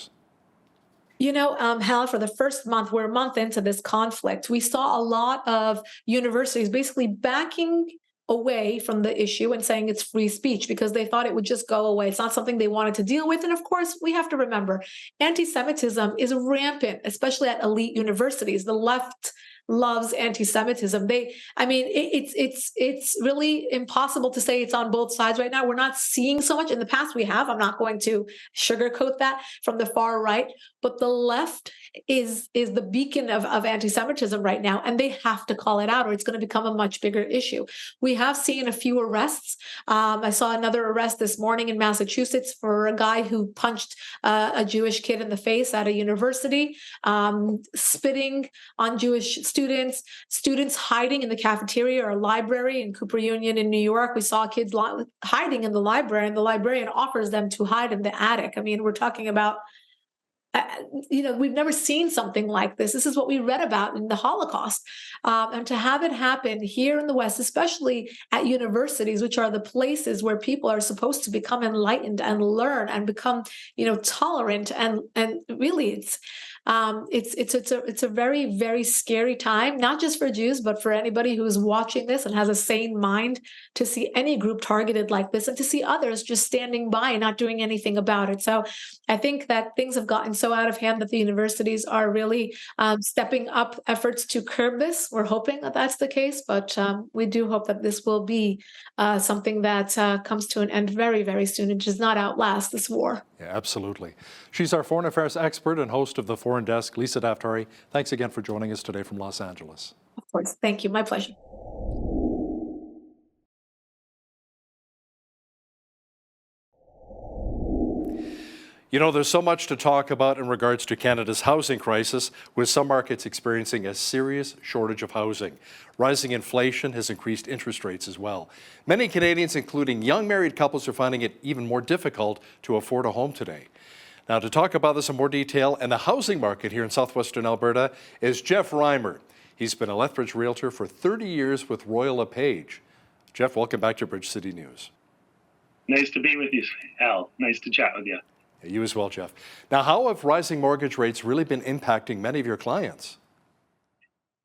[SPEAKER 6] Hal, for the first month, we're a month into this conflict, we saw a lot of universities basically backing away from the issue and saying it's free speech because they thought it would just go away. It's not something they wanted to deal with. And of course, we have to remember, anti-Semitism is rampant, especially at elite universities. The left loves anti-Semitism. It's really impossible to say it's on both sides right now. We're not seeing so much. In the past we have. I'm not going to sugarcoat that from the far right, but the left is the beacon of anti-Semitism right now, and they have to call it out or it's going to become a much bigger issue. We have seen a few arrests. I saw another arrest this morning in Massachusetts for a guy who punched a Jewish kid in the face at a university, spitting on Jewish students hiding in the cafeteria or library in Cooper Union in New York. We saw kids hiding in the library, and the librarian offers them to hide in the attic. I mean, we're talking about, we've never seen something like this. This is what we read about in the Holocaust. And to have it happen here in the West, especially at universities, which are the places where people are supposed to become enlightened and learn and become, tolerant. And really, it's a very, very scary time, not just for Jews, but for anybody who is watching this and has a sane mind, to see any group targeted like this and to see others just standing by and not doing anything about it. So I think that things have gotten so out of hand that the universities are really stepping up efforts to curb this. We're hoping that that's the case, but we do hope that this will be something that comes to an end very, very soon and does not outlast this war.
[SPEAKER 1] Yeah, absolutely. She's our foreign affairs expert and host of the Foreign Desk, Lisa Daftari. Thanks again for joining us today from Los Angeles.
[SPEAKER 6] Of course. Thank you. My pleasure.
[SPEAKER 1] You know, there's so much to talk about in regards to Canada's housing crisis, with some markets experiencing a serious shortage of housing. Rising inflation has increased interest rates as well. Many Canadians, including young married couples, are finding it even more difficult to afford a home today. Now, to talk about this in more detail and the housing market here in southwestern Alberta is Jeff Reimer. He's been a Lethbridge realtor for 30 years with Royal LePage. Jeff, welcome back to Bridge City News.
[SPEAKER 17] Nice to be with you, Al. Nice to chat with you.
[SPEAKER 1] You as well, Jeff. Now, how have rising mortgage rates really been impacting many of your clients?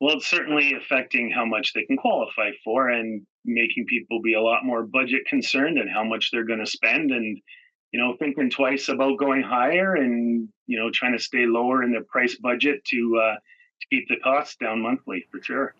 [SPEAKER 17] Well, it's certainly affecting how much they can qualify for and making people be a lot more budget concerned and how much they're going to spend, and, you know, thinking twice about going higher and, you know, trying to stay lower in their price budget to keep the costs down monthly, for sure.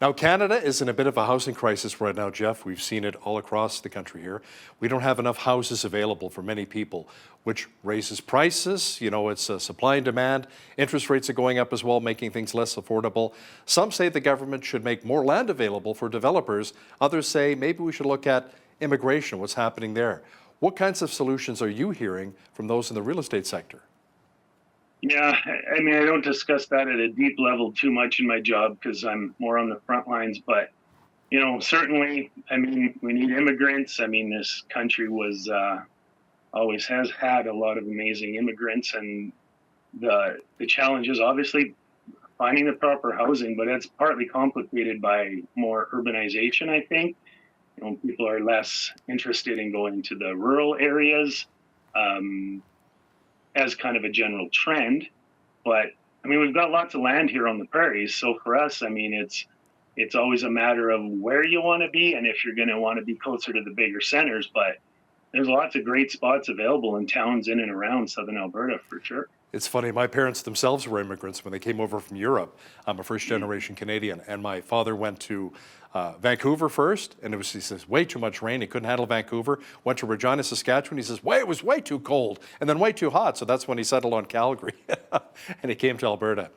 [SPEAKER 1] Now, Canada is in a bit of a housing crisis right now, Jeff. We've seen it all across the country here. We don't have enough houses available for many people, which raises prices. You know, it's supply and demand. Interest rates are going up as well, making things less affordable. Some say the government should make more land available for developers. Others say maybe we should look at immigration, what's happening there. What kinds of solutions are you hearing from those in the real estate sector?
[SPEAKER 17] Yeah, I mean, I don't discuss that at a deep level too much in my job because I'm more on the front lines. But, you know, certainly, I mean, we need immigrants. I mean, this country was always has had a lot of amazing immigrants, and the challenge is obviously finding the proper housing, but it's partly complicated by more urbanization, I think. You know, people are less interested in going to the rural areas. As kind of a general trend, but I mean, we've got lots of land here on the prairies. So for us, I mean, it's always a matter of where you want to be and if you're going to want to be closer to the bigger centers. But there's lots of great spots available in towns in and around southern Alberta, for sure.
[SPEAKER 1] It's funny, my parents themselves were immigrants when they came over from Europe. I'm a first-generation Canadian, and my father went to Vancouver first, and he says, way too much rain. He couldn't handle Vancouver. Went to Regina, Saskatchewan. He says, it was way too cold, and then way too hot. So that's when he settled on Calgary, and he came to Alberta.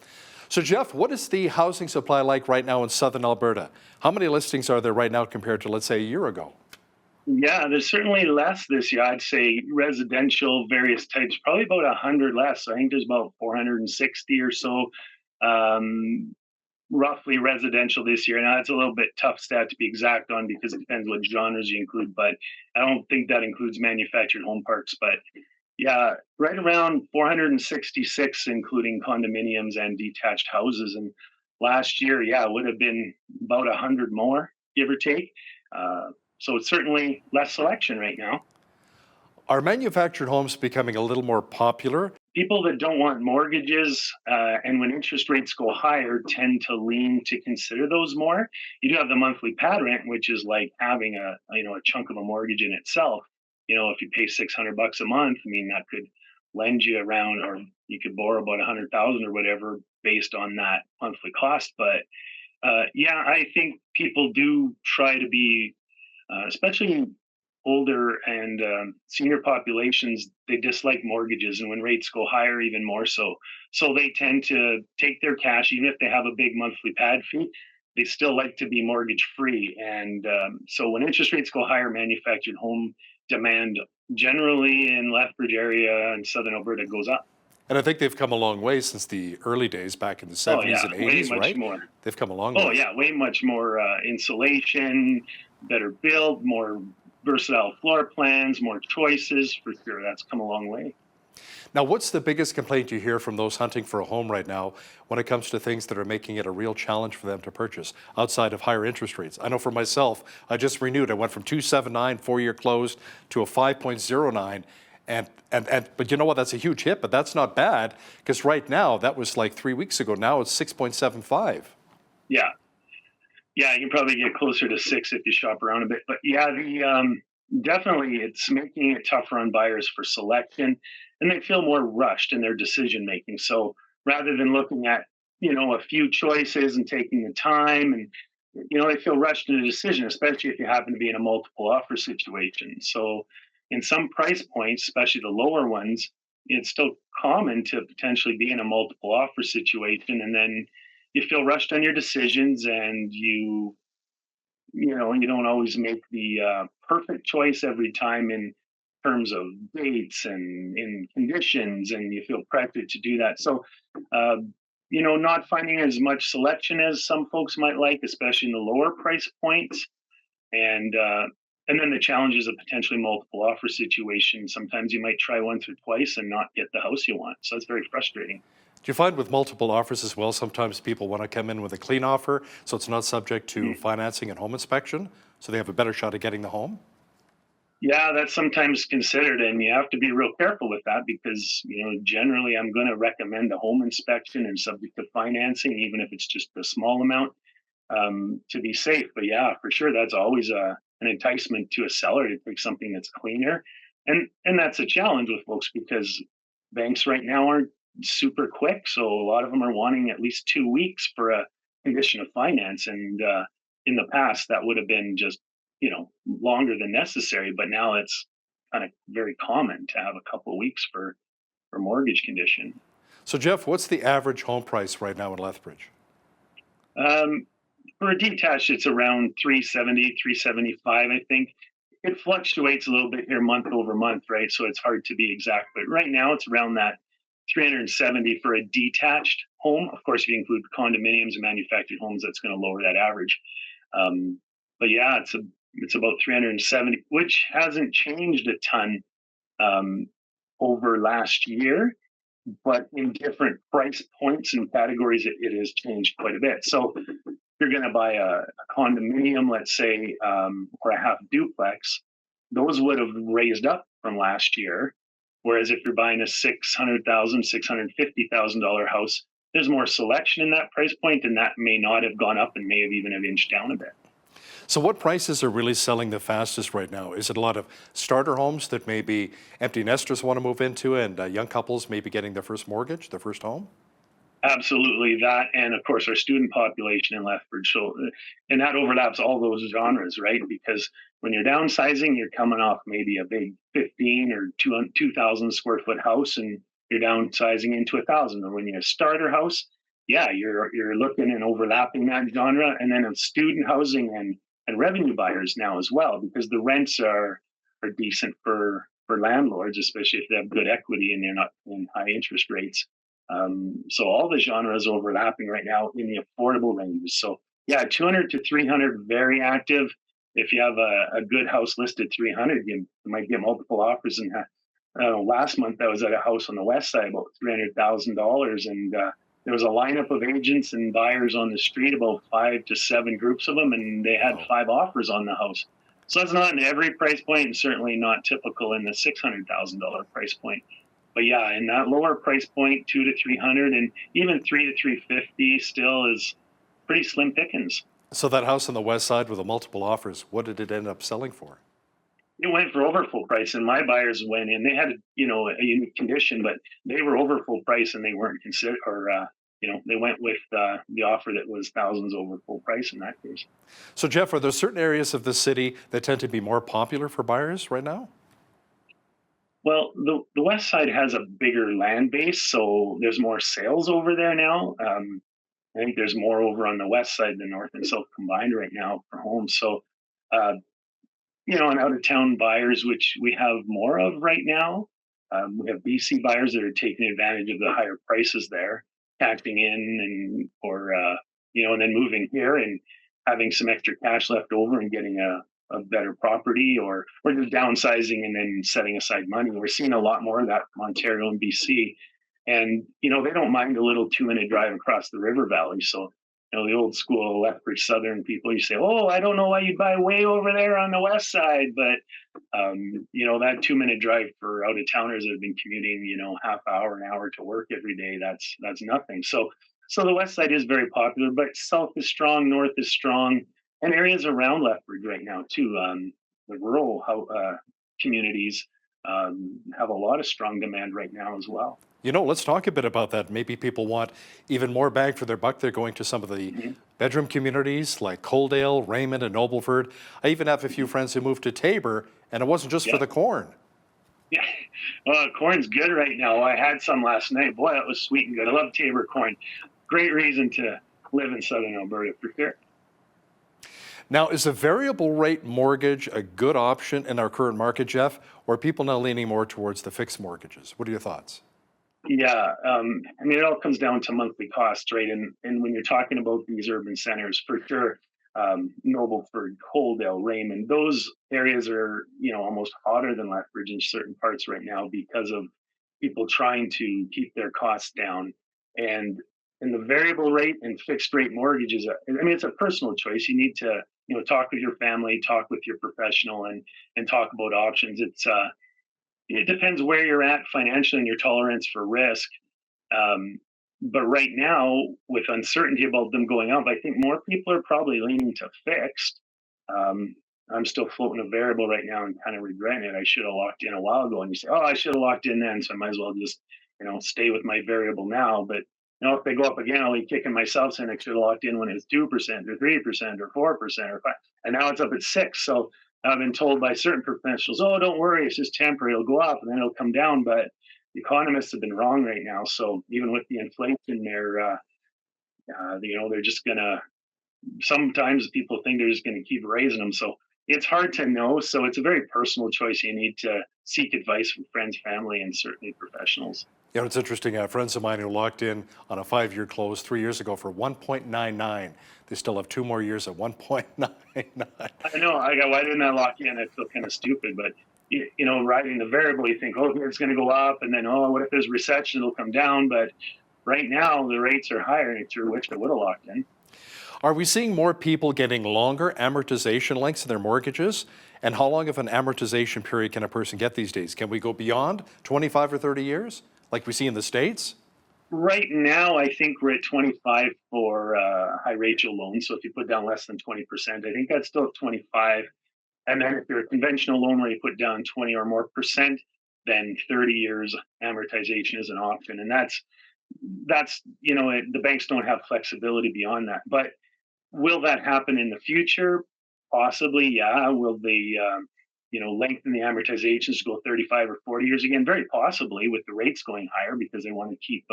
[SPEAKER 1] So, Jeff, what is the housing supply like right now in southern Alberta? How many listings are there right now compared to, let's say, a year ago?
[SPEAKER 17] Yeah, there's certainly less this year. I'd say residential, various types, probably about 100 less. I think there's about 460 or so, roughly residential this year. Now, it's a little bit tough stat to be exact on because it depends what genres you include, but I don't think that includes manufactured home parks. But yeah, right around 466, including condominiums and detached houses. And last year, yeah, it would have been about 100 more, give or take. So it's certainly less selection right now.
[SPEAKER 1] Are manufactured homes becoming a little more popular?
[SPEAKER 17] People that don't want mortgages and when interest rates go higher tend to lean to consider those more. You do have the monthly pad rent, which is like having a chunk of a mortgage in itself. You know, if you pay $600 a month, I mean, that could lend you around, or you could borrow about $100,000 or whatever based on that monthly cost. But yeah, I think people do try to be, especially older and senior populations, they dislike mortgages, and when rates go higher, even more so. So they tend to take their cash, even if they have a big monthly pad fee, they still like to be mortgage free. And so when interest rates go higher, manufactured home demand generally in Lethbridge area and southern Alberta goes up.
[SPEAKER 1] And I think they've come a long way since the early days back in the 70s and 80s,
[SPEAKER 17] way much
[SPEAKER 1] right?
[SPEAKER 17] More.
[SPEAKER 1] They've come a long way.
[SPEAKER 17] Oh, yeah, way much more insulation, better build, more versatile floor plans, more choices, for sure. That's come a long way.
[SPEAKER 1] Now, what's the biggest complaint you hear from those hunting for a home right now when it comes to things that are making it a real challenge for them to purchase outside of higher interest rates? I know for myself, I just renewed. I went from 2.79 4-year closed to a 5.09, But you know what? That's a huge hit, but that's not bad because right now, that was like 3 weeks ago. Now it's 6.75.
[SPEAKER 17] Yeah. Yeah, you can probably get closer to 6 if you shop around a bit. But yeah, definitely it's making it tougher on buyers for selection, and they feel more rushed in their decision making. So rather than looking at, a few choices and taking the time, and they feel rushed in a decision, especially if you happen to be in a multiple offer situation. So in some price points, especially the lower ones, it's still common to potentially be in a multiple offer situation, and then you feel rushed on your decisions, and you don't always make the perfect choice every time in terms of dates and in conditions, and you feel pressured to do that. So not finding as much selection as some folks might like, especially in the lower price points, and then the challenges of potentially multiple offer situations. Sometimes you might try once or twice and not get the house you want, so it's very frustrating.
[SPEAKER 1] Do you find with multiple offers as well, sometimes people want to come in with a clean offer so it's not subject to financing and home inspection, so they have a better shot at getting the home?
[SPEAKER 17] Yeah, that's sometimes considered, and you have to be real careful with that because, generally I'm going to recommend a home inspection and subject to financing, even if it's just a small amount, to be safe. But yeah, for sure, that's always an enticement to a seller to take something that's cleaner. And that's a challenge with folks because banks right now aren't super quick. So a lot of them are wanting at least 2 weeks for a condition of finance. And in the past, that would have been just, longer than necessary. But now it's kind of very common to have a couple of weeks for mortgage condition.
[SPEAKER 1] So Jeff, what's the average home price right now in Lethbridge?
[SPEAKER 17] For a detached, it's around 370, 375, I think. It fluctuates a little bit here month over month, right? So it's hard to be exact, but right now it's around that 370 for a detached home. Of course, if you include condominiums and manufactured homes, that's going to lower that average. But yeah, it's about 370, which hasn't changed a ton over last year, but in different price points and categories, it has changed quite a bit. So if you're going to buy a condominium, let's say, or a half duplex, those would have raised up from last year. Whereas if you're buying a $600,000, $650,000 house, there's more selection in that price point, and that may not have gone up and may have even have inched down a bit.
[SPEAKER 1] So what prices are really selling the fastest right now? Is it a lot of starter homes that maybe empty nesters want to move into and young couples maybe getting their first mortgage, their first home?
[SPEAKER 17] Absolutely, that, and of course our student population in Lethbridge. So, and that overlaps all those genres, right? Because when you're downsizing, you're coming off maybe a big 15 or 2,000 square foot house, and you're downsizing into 1,000. Or when you're a starter house, yeah, you're looking and overlapping that genre, and then of student housing and revenue buyers now as well, because the rents are decent for landlords, especially if they have good equity and they're not in high interest rates. So all the genres overlapping right now in the affordable ranges. So yeah, 200 to 300, very active. If you have a good house listed 300, you might get multiple offers. And last month I was at a house on the west side, about $300,000, and there was a lineup of agents and buyers on the street, about 5 to 7 groups of them, and they had 5 offers on the house. So that's not in every price point, and certainly not typical in the $600,000 price point. But yeah, in that lower price point, 2 to 300, and even 3 to 350 still is pretty slim pickings.
[SPEAKER 1] So that house on the west side with the multiple offers, what did it end up selling for?
[SPEAKER 17] It went for over full price, and my buyers went in. They had a unique condition, but they were over full price, and they weren't considered, or they went with the offer that was thousands over full price in that case.
[SPEAKER 1] So Jeff, are there certain areas of the city that tend to be more popular for buyers right now?
[SPEAKER 17] Well, the west side has a bigger land base, so there's more sales over there now. I think there's more over on the west side than north and south combined right now for homes. So, and out of town buyers, which we have more of right now. We have BC buyers that are taking advantage of the higher prices there, cashing in and then moving here and having some extra cash left over and getting a better property, or just downsizing and then setting aside money. We're seeing a lot more of that from Ontario and BC. And, they don't mind a little 2-minute drive across the river valley. So the old school Lethbridge Southern people, you say, oh, I don't know why you'd buy way over there on the west side. But, that 2-minute drive for out of towners that have been commuting, half hour, an hour to work every day, that's nothing. So the west side is very popular, but south is strong, north is strong, and areas around Lethbridge right now too. The rural communities have a lot of strong demand right now as well.
[SPEAKER 1] Let's talk a bit about that. Maybe people want even more bang for their buck. They're going to some of the bedroom communities like Coaldale, Raymond, and Nobleford. I even have a few friends who moved to Tabor, and it wasn't just for the corn.
[SPEAKER 17] Yeah, corn's good right now. I had some last night. Boy, that was sweet and good. I love Tabor corn. Great reason to live in southern Alberta for sure.
[SPEAKER 1] Now, is a variable rate mortgage a good option in our current market, Jeff, or are people now leaning more towards the fixed mortgages? What are your thoughts?
[SPEAKER 17] Yeah, it all comes down to monthly costs, right? And when you're talking about these urban centers, for sure, Nobleford, Coaldale, Raymond, those areas are, almost hotter than Lethbridge in certain parts right now because of people trying to keep their costs down. And in the variable rate and fixed rate mortgages, it's a personal choice. You need to, talk with your family, talk with your professional, and talk about options. It depends where you're at financially and your tolerance for risk. But right now, with uncertainty about them going up, I think more people are probably leaning to fixed. I'm still floating a variable right now and kind of regretting it. I should have locked in a while ago. And you say, oh, I should have locked in then. So I might as well just, stay with my variable now. But, if they go up again, I'll be kicking myself saying I should have locked in when it's 2% or 3% or 4% or 5%. And now it's up at 6%. So I've been told by certain professionals, oh, don't worry, it's just temporary. It'll go up and then it'll come down. But the economists have been wrong right now. So even with the inflation, they're just going to, sometimes people think they're just going to keep raising them. So it's hard to know. So it's a very personal choice. You need to seek advice from friends, family, and certainly professionals.
[SPEAKER 1] It's interesting. Friends of mine who locked in on a 5-year close 3 years ago for 1.99. They still have 2 more years at 1.99.
[SPEAKER 17] I know. Why didn't I lock in? I feel kind of stupid, but riding the variable, you think, oh, it's going to go up, and then, oh, what if there's recession? It'll come down. But right now, the rates are higher, and I sure wish I would have locked in.
[SPEAKER 1] Are we seeing more people getting longer amortization lengths in their mortgages? And how long of an amortization period can a person get these days? Can we go beyond 25 or 30 years, like we see in the States?
[SPEAKER 17] Right now, I think we're at 25 for high ratio loans. So if you put down less than 20%, I think that's still at 25. And then if you're a conventional loan where you put down 20 or more percent, then 30 years amortization is an option. And that's the banks don't have flexibility beyond that. But will that happen in the future? Possibly, yeah. Will they, lengthen the amortizations to go 35 or 40 years again? Very possibly, with the rates going higher because they want to keep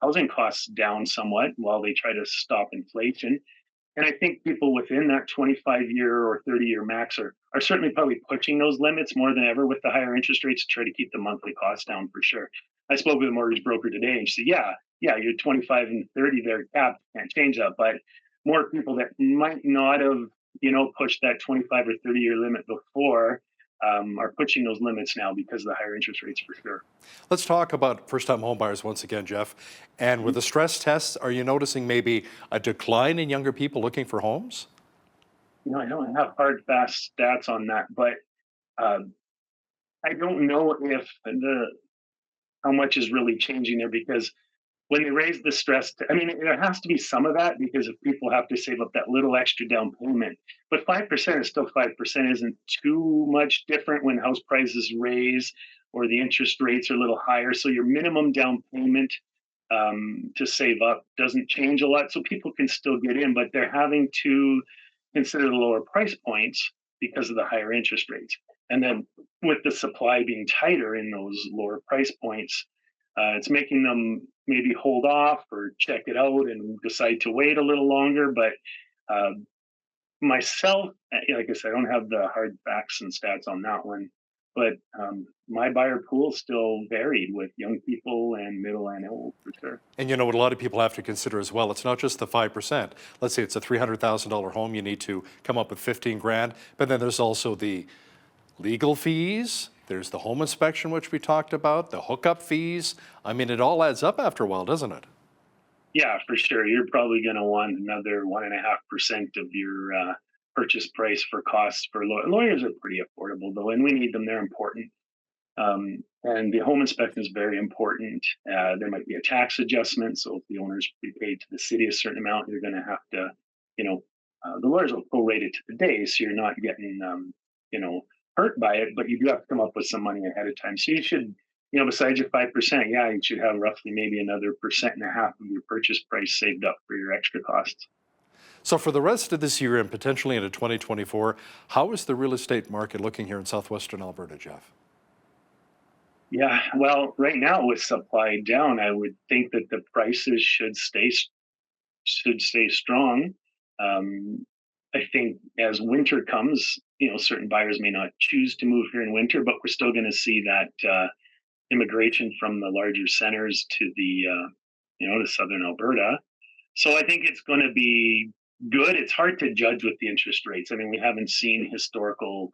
[SPEAKER 17] housing costs down somewhat while they try to stop inflation. And I think people within that 25-year or 30-year max are certainly probably pushing those limits more than ever with the higher interest rates to try to keep the monthly costs down for sure. I spoke with a mortgage broker today and she said, yeah, you're 25 and 30 there capped, can't change that. But more people that might not have, pushed that 25 or 30-year limit before are pushing those limits now because of the higher interest rates for sure.
[SPEAKER 1] Let's talk about first-time homebuyers once again, Jeff. And with the stress tests, are you noticing maybe a decline in younger people looking for homes?
[SPEAKER 17] I don't have hard, fast stats on that, but I don't know if how much is really changing there because when they raise the stress, there has to be some of that because if people have to save up that little extra down payment, but 5% is still 5%, isn't too much different when house prices raise or the interest rates are a little higher. So your minimum down payment to save up doesn't change a lot. So people can still get in, but they're having to consider the lower price points because of the higher interest rates. And then with the supply being tighter in those lower price points, it's making them maybe hold off or check it out and decide to wait a little longer. But myself, like I said, I don't have the hard facts and stats on that one. But my buyer pool still varied with young people and middle and old for sure.
[SPEAKER 1] And what a lot of people have to consider as well, it's not just the 5%. Let's say it's a $300,000 home, you need to come up with 15 grand, but then there's also the legal fees, there's the home inspection, which we talked about, the hookup fees. It all adds up after a while, doesn't it?
[SPEAKER 17] Yeah, for sure. You're probably going to want another 1.5% of your purchase price for costs for lawyers are pretty affordable though, and we need them. They're important. And the home inspection is very important. There might be a tax adjustment. So if the owners prepaid to the city a certain amount, you're going to have to, the lawyers will prorate it to the day. So you're not getting, hurt by it, but you do have to come up with some money ahead of time. So you should, besides your 5%, yeah, you should have roughly maybe another 1.5% of your purchase price saved up for your extra costs.
[SPEAKER 1] So for the rest of this year and potentially into 2024, how is the real estate market looking here in southwestern Alberta, Jeff?
[SPEAKER 17] Yeah, well, right now with supply down, I would think that the prices should stay strong. I think as winter comes, certain buyers may not choose to move here in winter, but we're still going to see that immigration from the larger centers to the to southern Alberta. So I think it's going to be good. It's hard to judge with the interest rates. I mean, we haven't seen historical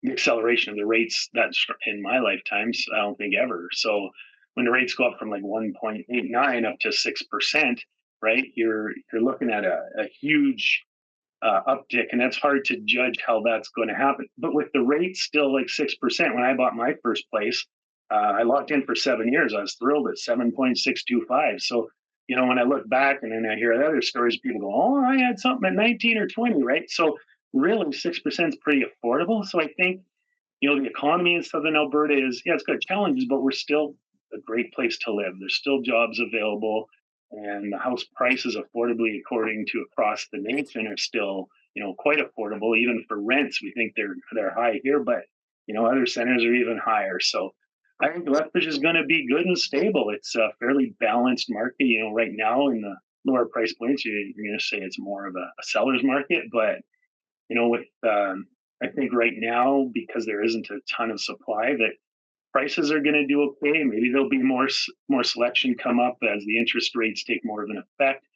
[SPEAKER 17] acceleration of the rates that's in my lifetimes. I don't think ever. So when the rates go up from like 1.89 up to 6%, right? You're looking at a huge uptick, and that's hard to judge how that's going to happen. But with the rates still like 6%, when I bought my first place, I locked in for 7 years. I was thrilled at 7.625. So when I look back and then I hear other stories, people go, "Oh, I had something at 19 or 20," right? So really, 6% is pretty affordable. So I think the economy in southern Alberta it's got challenges, but we're still a great place to live. There's still jobs available, and the house prices affordably according to across the nation are still quite affordable. Even for rents, we think they're high here, but other centers are even higher. So I think Lethbridge is going to be good and stable. It's a fairly balanced market. Right now in the lower price points, you're going to say it's more of a seller's market, but with I think right now, because there isn't a ton of supply, that prices are going to do okay. Maybe there'll be more selection come up as the interest rates take more of an effect.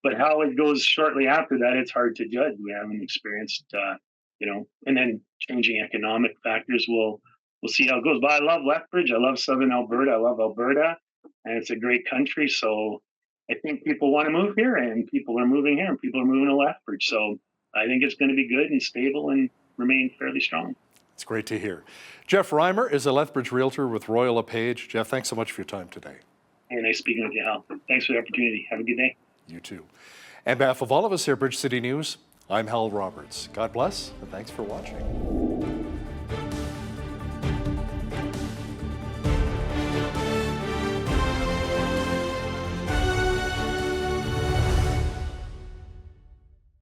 [SPEAKER 17] But how it goes shortly after that, it's hard to judge. We haven't experienced, and then changing economic factors. We'll see how it goes. But I love Lethbridge. I love southern Alberta. I love Alberta, and it's a great country. So I think people want to move here, and people are moving here, and people are moving to Lethbridge. So I think it's going to be good and stable and remain fairly strong.
[SPEAKER 1] It's great to hear. Jeff Reimer is a Lethbridge realtor with Royal LePage. Jeff, thanks so much for your time today.
[SPEAKER 17] Hey, nice speaking with you, Hal. Thanks for the opportunity. Have a good day.
[SPEAKER 1] You too. And on behalf of all of us here at Bridge City News, I'm Hal Roberts. God bless, and thanks for watching.